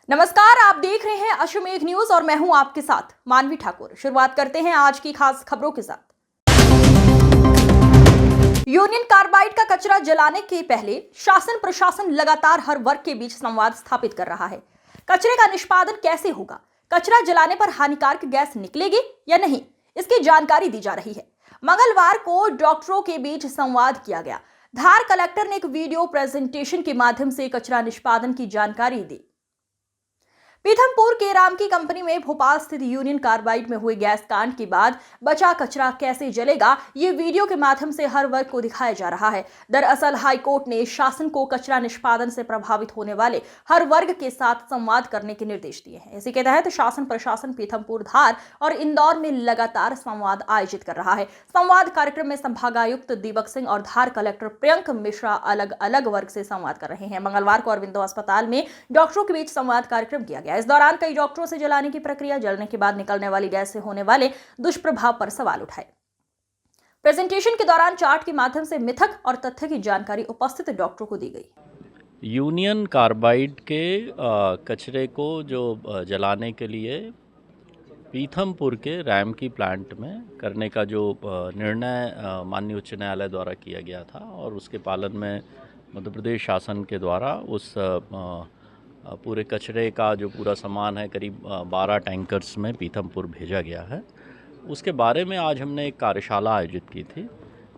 नमस्कार, आप देख रहे हैं अश्वमेघ न्यूज और मैं हूं आपके साथ मानवी ठाकुर। शुरुआत करते हैं आज की खास खबरों के साथ। यूनियन कार्बाइड का कचरा जलाने के पहले शासन प्रशासन लगातार हर वर्ग के बीच संवाद स्थापित कर रहा है। कचरे का निष्पादन कैसे होगा, कचरा जलाने पर हानिकारक गैस निकलेगी या नहीं, इसकी जानकारी दी जा रही है। मंगलवार को डॉक्टरों के बीच संवाद किया गया। धार कलेक्टर ने एक वीडियो प्रेजेंटेशन के माध्यम से कचरा निष्पादन की जानकारी दी। पीथमपुर के राम की कंपनी में भोपाल स्थित यूनियन कार्बाइड में हुए गैस कांड के बाद बचा कचरा कैसे जलेगा, ये वीडियो के माध्यम से हर वर्ग को दिखाया जा रहा है। दरअसल हाईकोर्ट ने शासन को कचरा निष्पादन से प्रभावित होने वाले हर वर्ग के साथ संवाद करने के निर्देश दिए हैं। इसी के तहत शासन प्रशासन पीथमपुर, धार और इंदौर में लगातार संवाद आयोजित कर रहा है। संवाद कार्यक्रम में संभागायुक्त दीपक सिंह और धार कलेक्टर प्रियंक मिश्रा अलग अलग वर्ग से संवाद कर रहे हैं। मंगलवार को अरविंदो अस्पताल में डॉक्टरों के बीच संवाद कार्यक्रम किया गया। इस दौरान कई डॉक्टरों से जलाने की प्रक्रिया, जलने के बाद निकलने वाली गैस से होने वाले दुष्प्रभाव पर सवाल उठाए। प्रेजेंटेशन के दौरान चार्ट के माध्यम से मिथक और तथ्य की जानकारी उपस्थित डॉक्टरों को दी गई। यूनियन कार्बाइड के कचरे को जो जलाने के लिए पीथमपुर के रैम की प्लांट में करने का जो निर्णय माननीय उच्च न्यायालय द्वारा किया गया था और उसके पालन में मध्य प्रदेश शासन के द्वारा उस पूरे कचरे का जो पूरा सामान है करीब 12 टैंकर्स में पीथमपुर भेजा गया है। उसके बारे में आज हमने एक कार्यशाला आयोजित की थी।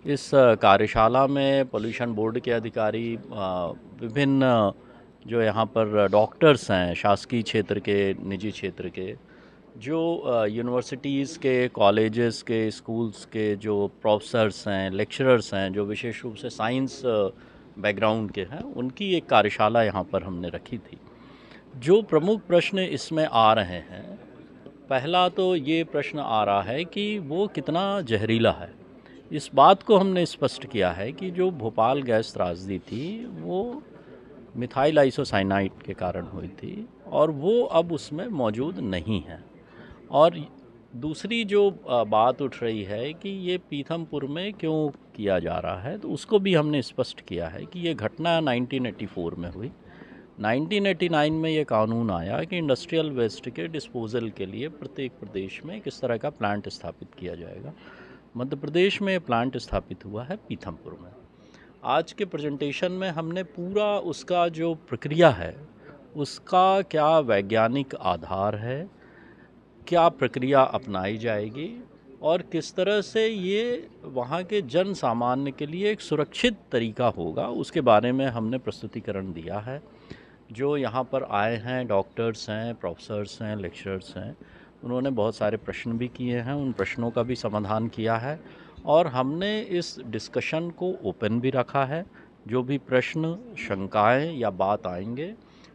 इस कार्यशाला में पोल्यूशन बोर्ड के अधिकारी, विभिन्न जो यहाँ पर डॉक्टर्स हैं, शासकीय क्षेत्र के, निजी क्षेत्र के, जो यूनिवर्सिटीज़ के, कॉलेजेस के, स्कूल्स के जो प्रोफेसर्स हैं, लेक्चरर्स हैं, जो विशेष रूप से साइंस बैकग्राउंड के हैं, उनकी एक कार्यशाला यहाँ पर हमने रखी थी। जो प्रमुख प्रश्न इसमें आ रहे हैं, पहला तो ये प्रश्न आ रहा है कि वो कितना जहरीला है। इस बात को हमने स्पष्ट किया है कि जो भोपाल गैस त्रासदी थी वो मिथाइल आइसोसाइनाइड के कारण हुई थी और वो अब उसमें मौजूद नहीं है। और दूसरी जो बात उठ रही है कि ये पीथमपुर में क्यों किया जा रहा है, तो उसको भी हमने स्पष्ट किया है कि ये घटना 1984 में हुई। 1989 में ये कानून आया कि इंडस्ट्रियल वेस्ट के डिस्पोजल के लिए प्रत्येक प्रदेश में किस तरह का प्लांट स्थापित किया जाएगा। मध्य प्रदेश में प्लांट स्थापित हुआ है पीथमपुर में। आज के प्रेजेंटेशन में हमने पूरा उसका जो प्रक्रिया है, उसका क्या वैज्ञानिक आधार है, क्या प्रक्रिया अपनाई जाएगी और किस तरह से ये वहाँ के जन सामान्य के लिए एक सुरक्षित तरीका होगा, उसके बारे में हमने प्रस्तुतिकरण दिया है। जो यहाँ पर आए हैं डॉक्टर्स हैं, प्रोफेसर्स हैं, लेक्चरर्स हैं, उन्होंने बहुत सारे प्रश्न भी किए हैं, उन प्रश्नों का भी समाधान किया है और हमने इस डिस्कशन को ओपन भी रखा है। जो भी प्रश्न, शंकाएं या बात आएंगे,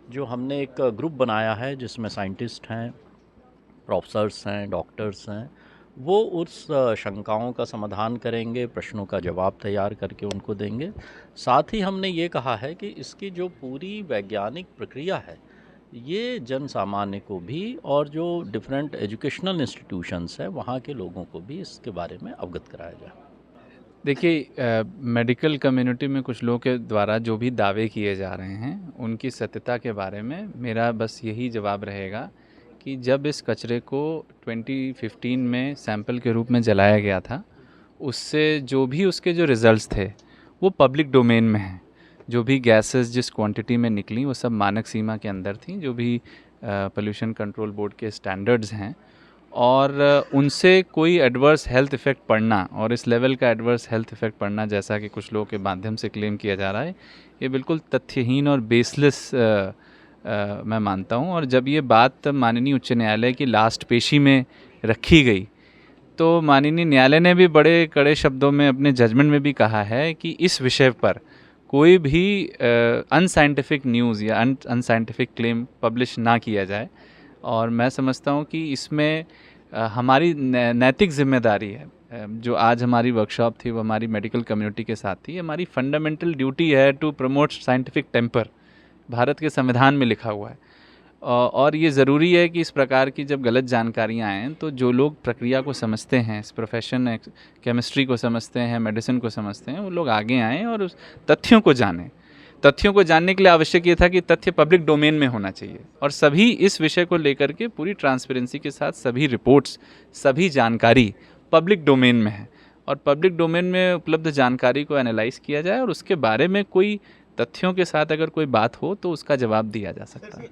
जो हमने एक ग्रुप बनाया है जिसमें साइंटिस्ट हैं, प्रोफेसर्स हैं, डॉक्टर्स हैं, वो उस शंकाओं का समाधान करेंगे, प्रश्नों का जवाब तैयार करके उनको देंगे। साथ ही हमने ये कहा है कि इसकी जो पूरी वैज्ञानिक प्रक्रिया है, ये जन सामान्य को भी और जो डिफरेंट एजुकेशनल इंस्टीट्यूशंस हैं वहाँ के लोगों को भी इसके बारे में अवगत कराया जाए। देखिए, मेडिकल कम्युनिटी में कुछ लोगों के द्वारा जो भी दावे किए जा रहे हैं उनकी सत्यता के बारे में मेरा बस यही जवाब रहेगा कि जब इस कचरे को 2015 में सैंपल के रूप में जलाया गया था, उससे जो भी उसके जो रिज़ल्ट्स थे वो पब्लिक डोमेन में हैं। जो भी गैसेस जिस क्वांटिटी में निकली वो सब मानक सीमा के अंदर थी, जो भी पोल्यूशन कंट्रोल बोर्ड के स्टैंडर्ड्स हैं, और उनसे कोई एडवर्स हेल्थ इफ़ेक्ट पड़ना और इस लेवल का एडवर्स हेल्थ इफ़ेक्ट पड़ना, जैसा कि कुछ लोगों के माध्यम से क्लेम किया जा रहा है, ये बिल्कुल तथ्यहीन और बेसलेस मैं मानता हूँ। और जब ये बात माननीय उच्च न्यायालय की लास्ट पेशी में रखी गई तो माननीय न्यायालय ने भी बड़े कड़े शब्दों में अपने जजमेंट में भी कहा है कि इस विषय पर कोई भी अनसाइंटिफिक न्यूज़ या अनसाइंटिफिक क्लेम पब्लिश ना किया जाए। और मैं समझता हूँ कि इसमें हमारी नैतिक जिम्मेदारी है। जो आज हमारी वर्कशॉप थी वो हमारी मेडिकल कम्युनिटी के साथ थी। हमारी फंडामेंटल ड्यूटी है to promote scientific temper, Bharat के संविधान में लिखा हुआ है। और ये ज़रूरी है कि इस प्रकार की जब गलत जानकारियाँ आएँ तो जो लोग प्रक्रिया को समझते हैं, इस प्रोफेशन केमिस्ट्री को समझते हैं, मेडिसिन को समझते हैं, वो लोग आगे आएँ और उस तथ्यों को जानें। तथ्यों को जानने के लिए आवश्यक ये था कि तथ्य पब्लिक डोमेन में होना चाहिए और सभी इस विषय को लेकर के पूरी ट्रांसपेरेंसी के साथ सभी रिपोर्ट्स, सभी जानकारी पब्लिक डोमेन में है और पब्लिक डोमेन में उपलब्ध जानकारी को एनालाइज किया जाए और उसके बारे में कोई तथ्यों के साथ अगर कोई बात हो तो उसका जवाब दिया जा सकता है।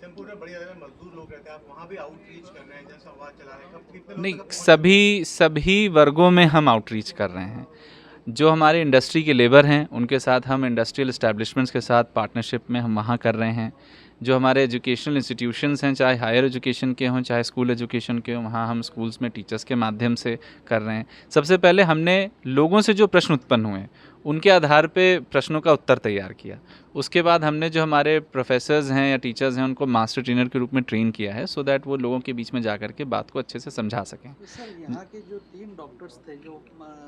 नहीं, सभी वर्गों में हम आउटरीच कर रहे हैं। जो हमारे इंडस्ट्री के लेबर हैं उनके साथ हम इंडस्ट्रियल इस्टेब्लिशमेंट्स के साथ पार्टनरशिप में हम वहाँ कर रहे हैं। जो हमारे एजुकेशनल इंस्टीट्यूशंस हैं, चाहे हायर एजुकेशन के हों चाहे स्कूल एजुकेशन के हों, वहाँ हम स्कूल्स में टीचर्स के माध्यम से कर रहे हैं। सबसे पहले हमने लोगों से जो प्रश्न उत्पन्न हुए उनके आधार पे प्रश्नों का उत्तर तैयार किया। उसके बाद हमने जो हमारे प्रोफेसर्स हैं या टीचर्स हैं उनको मास्टर ट्रेनर के रूप में ट्रेन किया है सो दैट वो लोगों के बीच में जा कर के बात को अच्छे से समझा सकें। सर, यहाँ के जो 3 डॉक्टर्स थे जो